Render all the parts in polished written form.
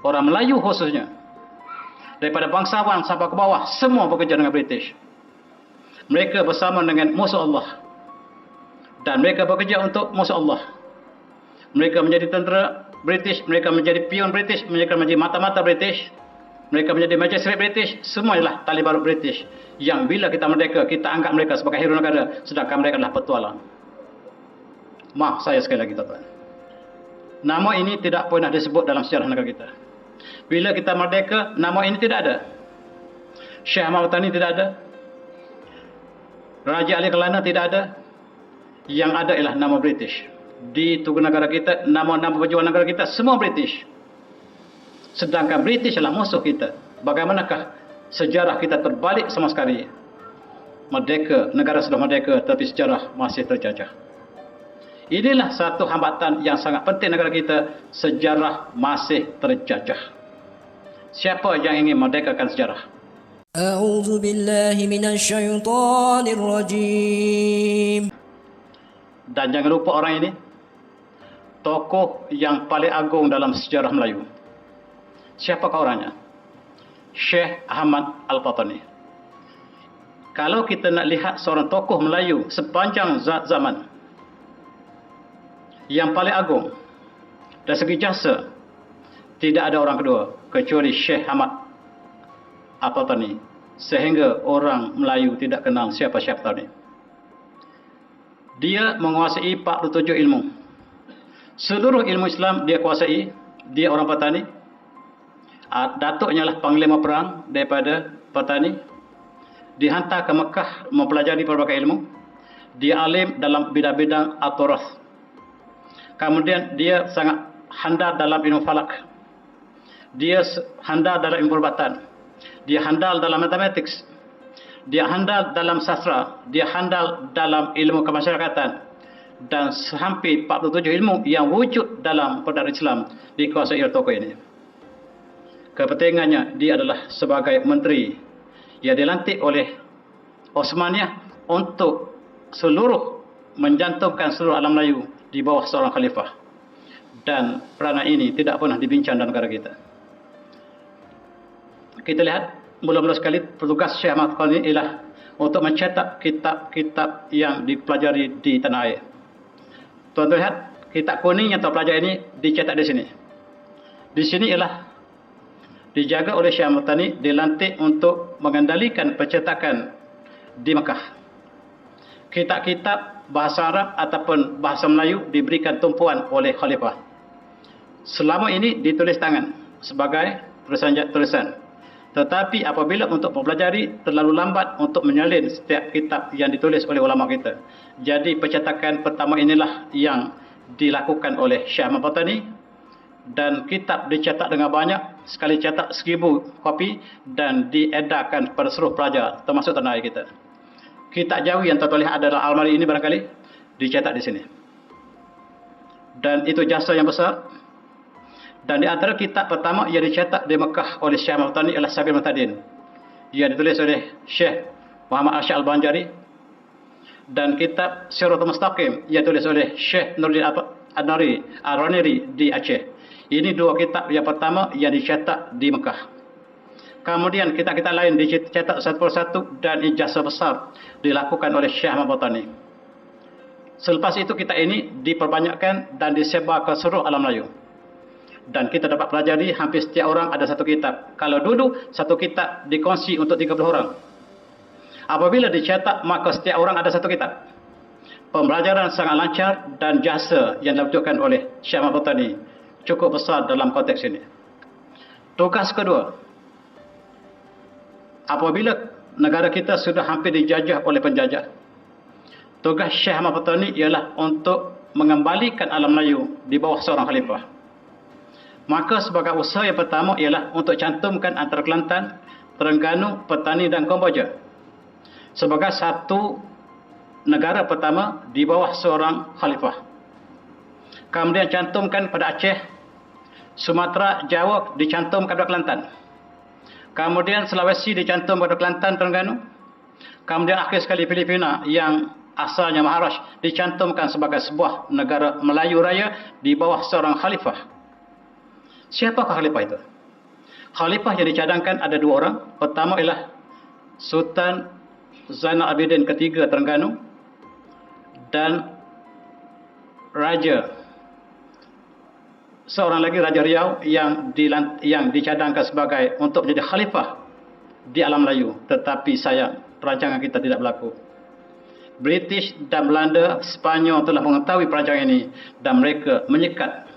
orang Melayu khususnya, daripada bangsawan sampai ke bawah, semua bekerja dengan British. Mereka bersama dengan musuh Allah. Dan mereka bekerja untuk musuh Allah. Mereka menjadi tentera British, mereka menjadi pion British, mereka menjadi mata-mata British, mereka menjadi magistrate British, semua ialah tali barut British. Yang bila kita merdeka, kita anggap mereka sebagai hero negara, sedangkan mereka adalah petualang. Maaf saya sekali lagi tuan-tuan. Nama ini tidak pernah disebut dalam sejarah negara kita. Bila kita merdeka, nama ini tidak ada. Syekh Ahmad Watani tidak ada. Raja Ali Kelana tidak ada. Yang ada ialah nama British. Di tugu negara kita, nama-nama pejuang negara kita semua British. Sedangkan British adalah musuh kita. Bagaimanakah sejarah kita terbalik sama sekali? Merdeka, negara sudah merdeka, tapi sejarah masih terjajah. Inilah satu hambatan yang sangat penting negara kita, sejarah masih terjajah. Siapa yang ingin merdekakan sejarah? A'udzu billahi minasyaitonir rajim. Dan jangan lupa orang ini tokoh yang paling agung dalam sejarah Melayu. Siapakah orangnya? Syekh Ahmad Al-Fatani. Kalau kita nak lihat seorang tokoh Melayu sepanjang zaman yang paling agung dari segi jasa, tidak ada orang kedua kecuali Syekh Ahmad Al-Fatani, sehingga orang Melayu tidak kenal siapa Syekh Al-Fatani. Dia menguasai 47 ilmu. Seluruh ilmu Islam dia kuasai. Dia orang Patani. Datuknya lah panglima perang daripada Patani. Dihantar ke Mekah mempelajari berbagai ilmu. Dia alim dalam bidang-bidang at-turath. Kemudian dia sangat handal dalam ilmu falak. Dia handal dalam ilmu perubatan. Dia handal dalam matematik. Dia handal dalam sastra, dia handal dalam ilmu kemasyarakatan, dan hampir 47 ilmu yang wujud dalam perdana Islam dikuasai oleh tokoh ini. Kepentingannya, dia adalah sebagai menteri yang dilantik oleh Osmaniyah untuk menjantumkan seluruh alam Melayu di bawah seorang khalifah. Dan peranan ini tidak pernah dibincang dalam negara kita. Kita lihat mula-mula sekali petugas Syekh Ahmad Al-Fatani ialah untuk mencetak kitab-kitab yang dipelajari di tanah air. Tuan-tuan lihat, kitab kuning yang tuan pelajari ini dicetak di sini. Di sini ialah dijaga oleh Syekh Ahmad Al-Fatani, dilantik untuk mengendalikan percetakan di Mekah. Kitab-kitab bahasa Arab ataupun bahasa Melayu diberikan tumpuan oleh khalifah. Selama ini ditulis tangan sebagai tulisan. Tetapi apabila untuk mempelajari terlalu lambat untuk menyalin setiap kitab yang ditulis oleh ulama kita. Jadi percetakan pertama inilah yang dilakukan oleh Syekh Ahmad Al-Fatani, dan kitab dicetak dengan banyak, sekali cetak 1000 kopi dan diedarkan kepada seluruh pelajar termasuk tanah air kita. Kitab Jawi yang tuan-tuan lihat adalah almari ini barangkali dicetak di sini. Dan itu jasa yang besar. Dan di antara kitab pertama yang dicetak di Mekah oleh Syekh Ahmad Al-Fatani ialah Sabil Muhtadin. Ia ditulis oleh Syekh Muhammad Arsyad Al-Banjari. Dan kitab Siratul Mustaqim ia ditulis oleh Syekh Nuruddin Al-Raniri di Aceh. Ini dua kitab yang pertama yang dicetak di Mekah. Kemudian kitab-kitab lain dicetak satu persatu dan ijazah besar dilakukan oleh Syekh Ahmad Al-Fatani. Selepas itu kitab ini diperbanyakkan dan disebar ke seluruh alam Melayu. Dan kita dapat pelajari hampir setiap orang ada satu kitab. Kalau dulu satu kitab dikongsi untuk 30 orang. Apabila dicetak maka setiap orang ada satu kitab. Pembelajaran sangat lancar dan jasa yang dilakukan oleh Syekh Ahmad Al-Fatani cukup besar dalam konteks ini. Tugas kedua, apabila negara kita sudah hampir dijajah oleh penjajah, tugas Syekh Ahmad Al-Fatani ialah untuk mengembalikan alam Melayu di bawah seorang khalifah. Maka sebagai usaha yang pertama ialah untuk cantumkan antara Kelantan, Terengganu, Petani dan Kamboja sebagai satu negara pertama di bawah seorang khalifah. Kemudian cantumkan pada Aceh, Sumatera, Jawa dicantumkan pada Kelantan. Kemudian Sulawesi dicantum pada Kelantan, Terengganu. Kemudian akhir sekali Filipina yang asalnya Maharashtra dicantumkan sebagai sebuah negara Melayu Raya di bawah seorang khalifah. Siapakah khalifah itu? Khalifah yang dicadangkan ada dua orang. Pertama ialah Sultan Zainal Abidin ketiga Terengganu dan seorang lagi Raja Riau yang dicadangkan sebagai untuk menjadi khalifah di alam Melayu. Tetapi sayang, perancangan kita tidak berlaku. British dan Belanda, Sepanyol telah mengetahui perancangan ini dan mereka menyekat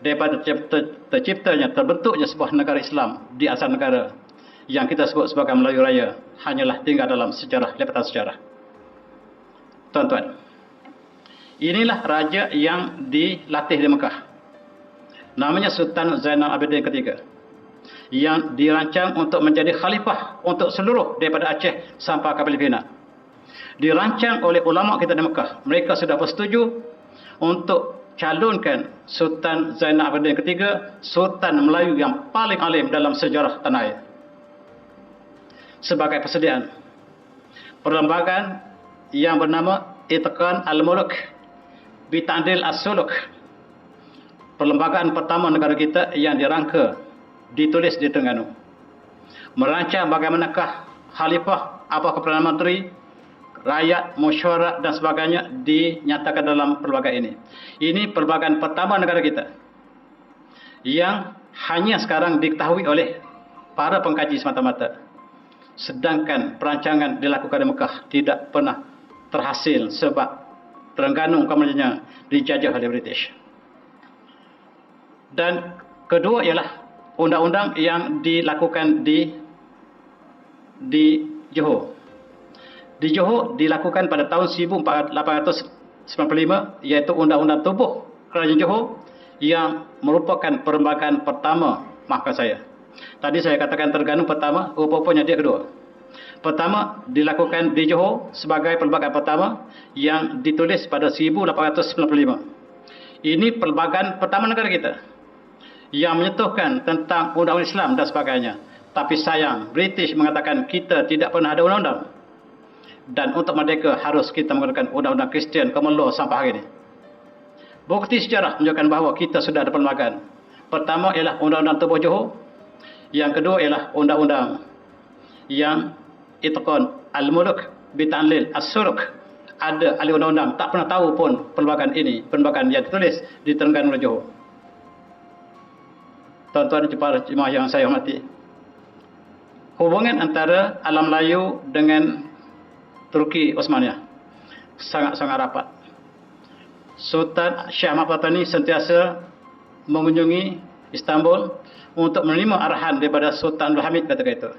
daripada terbentuknya sebuah negara Islam di asal negara yang kita sebut sebagai Melayu Raya hanyalah tinggal dalam sejarah, lepatan sejarah. Tuan-tuan, inilah raja yang dilatih di Mekah. Namanya Sultan Zainal Abidin ketiga, yang dirancang untuk menjadi khalifah untuk seluruh daripada Aceh sampai ke Filipina. Dirancang oleh ulama kita di Mekah. Mereka sudah bersetuju untuk calonkan Sultan Zainal Abidin ketiga, Sultan Melayu yang paling alim dalam sejarah tanah air. Sebagai persediaan, perlembagaan yang bernama Itqan Al-Muluk Bitandil As-Suluk, perlembagaan pertama negara kita yang dirangka, ditulis di Terengganu, merancang bagaimanakah khalifah, apakah Perdana Menteri, rakyat, mesyuarat dan sebagainya dinyatakan dalam perlembagaan ini. Ini perlembagaan pertama negara kita yang hanya sekarang diketahui oleh para pengkaji semata-mata. Sedangkan perancangan dilakukan di Mekah tidak pernah terhasil sebab Terengganu umpamanya dijajah oleh British. Dan kedua ialah undang-undang yang dilakukan di Johor. Di Johor dilakukan pada tahun 1895, iaitu Undang-Undang Tubuh Kerajaan Johor yang merupakan perlembagaan pertama. Maafkan saya, tadi saya katakan Terengganu pertama, rupanya dia kedua. Pertama dilakukan di Johor sebagai perlembagaan pertama yang ditulis pada 1895. Ini perlembagaan pertama negara kita yang menyentuhkan tentang undang-undang Islam dan sebagainya. Tapi sayang, British mengatakan kita tidak pernah ada undang-undang. Dan untuk merdeka harus kita menggunakan undang-undang Kristian common law sampai hari ini. Bukti sejarah menunjukkan bahawa kita sudah ada perlembagaan. Pertama ialah Undang-Undang Tubuh Johor. Yang kedua ialah undang-undang yang Itqan Al-Muluk Bitanlil As-Suluk. Ada ahli undang-undang tak pernah tahu pun perlembagaan ini, perlembagaan yang ditulis di Terengganu dan Johor. Tuan-tuan dan jemaah yang saya hormati, hubungan antara alam Melayu dengan Turki Osmaniyah sangat-sangat rapat. Sultan Syah Ahmad Fatani sentiasa mengunjungi Istanbul untuk menerima arahan daripada Sultan Abdul Hamid ketika itu.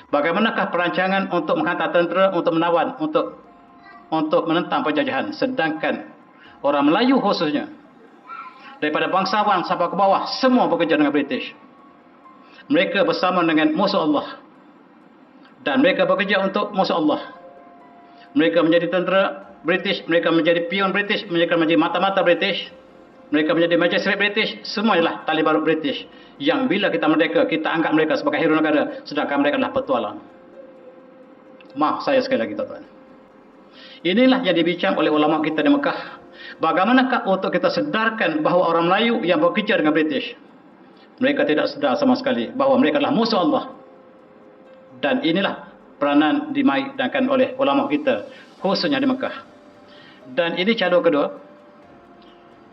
Bagaimanakah perancangan untuk menghantar tentera, untuk menawan, untuk menentang penjajahan. Sedangkan orang Melayu khususnya, daripada bangsawan sampai ke bawah, semua bekerja dengan British. Mereka bersama dengan musuh Allah. Dan mereka bekerja untuk musuh Allah. Mereka menjadi tentera British, mereka menjadi pion British, mereka menjadi mata-mata British, mereka menjadi magistrate British, semua ialah tali baru British. Yang bila kita merdeka, kita anggap mereka sebagai hero negara, sedangkan mereka adalah petualang. Maaf saya sekali lagi tuan-tuan. Inilah yang dibincang oleh ulama kita di Mekah. Bagaimanakah untuk kita sedarkan bahawa orang Melayu yang bekerja dengan British, mereka tidak sedar sama sekali bahawa mereka adalah musuh Allah. Dan inilah peranan dimainkan oleh ulama kita, khususnya di Mekah. Dan ini calon kedua.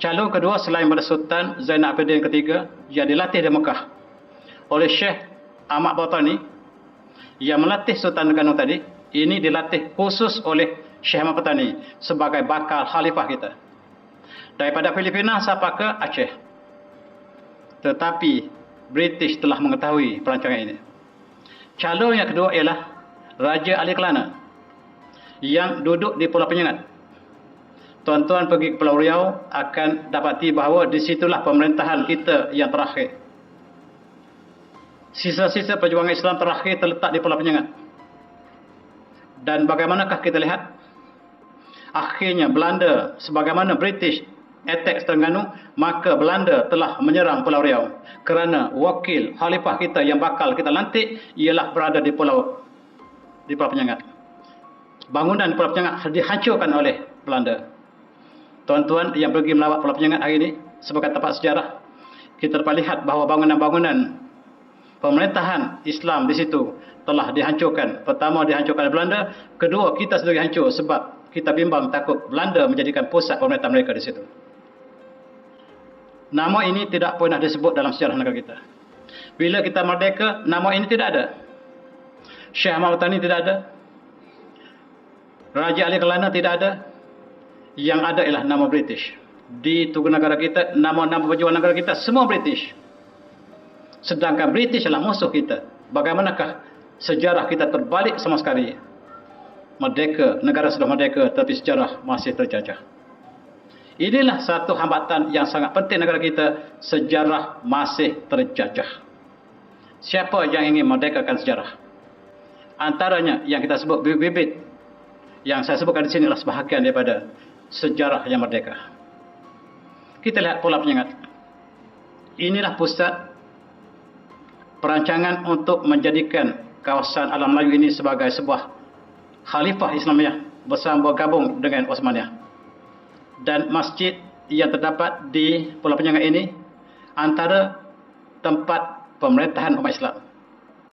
Calon kedua selain pada Sultan Zainal Abidin ketiga yang dilatih di Mekah oleh Syekh Ahmad Fatani yang melatih Sultan Terengganu tadi. Ini dilatih khusus oleh Syekh Ahmad Fatani sebagai bakal khalifah kita daripada Filipina sampai ke Aceh. Tetapi British telah mengetahui perancangan ini. Calon yang kedua ialah Raja Ali Kelana yang duduk di Pulau Penyengat. Tuan-tuan pergi ke Pulau Riau akan dapati bahawa di situlah pemerintahan kita yang terakhir. Sisa-sisa perjuangan Islam terakhir terletak di Pulau Penyengat. Dan bagaimanakah kita lihat? Akhirnya Belanda, sebagaimana British attack Terengganu, maka Belanda telah menyerang Pulau Riau. Kerana wakil khalifah kita yang bakal kita lantik ialah berada di Pulau Penyengat. Bangunan Pulau Penyengat dihancurkan oleh Belanda. Tuan-tuan yang pergi melawat Pulau Penyengat hari ini sebagai tempat sejarah, kita dapat lihat bahawa bangunan-bangunan pemerintahan Islam di situ telah dihancurkan. Pertama, dihancurkan oleh Belanda. Kedua, kita sendiri hancur sebab kita bimbang takut Belanda menjadikan pusat pemerintahan mereka di situ. Nama ini tidak pernah disebut dalam sejarah negara kita. Bila kita merdeka, nama ini tidak ada. Syekh Ahmad Watani tidak ada. Raja Ali Kelana tidak ada. Yang ada ialah nama British. Di tugu negara kita, nama-nama pejuang negara kita semua British. Sedangkan British adalah musuh kita. Bagaimanakah sejarah kita terbalik sama sekali? Merdeka, negara sudah merdeka, tapi sejarah masih terjajah. Inilah satu hambatan yang sangat penting negara kita, sejarah masih terjajah. Siapa yang ingin merdekakan sejarah? Antaranya yang kita sebut bibit-bibit, yang saya sebutkan di sini adalah sebahagian daripada sejarah yang merdeka. Kita lihat pola penyengat. Inilah pusat perancangan untuk menjadikan kawasan Alam Melayu ini sebagai sebuah khalifah Islamiyah bersama bergabung dengan Osmaniyah. Dan masjid yang terdapat di Pulau Penyengat ini antara tempat pemerintahan umat Islam.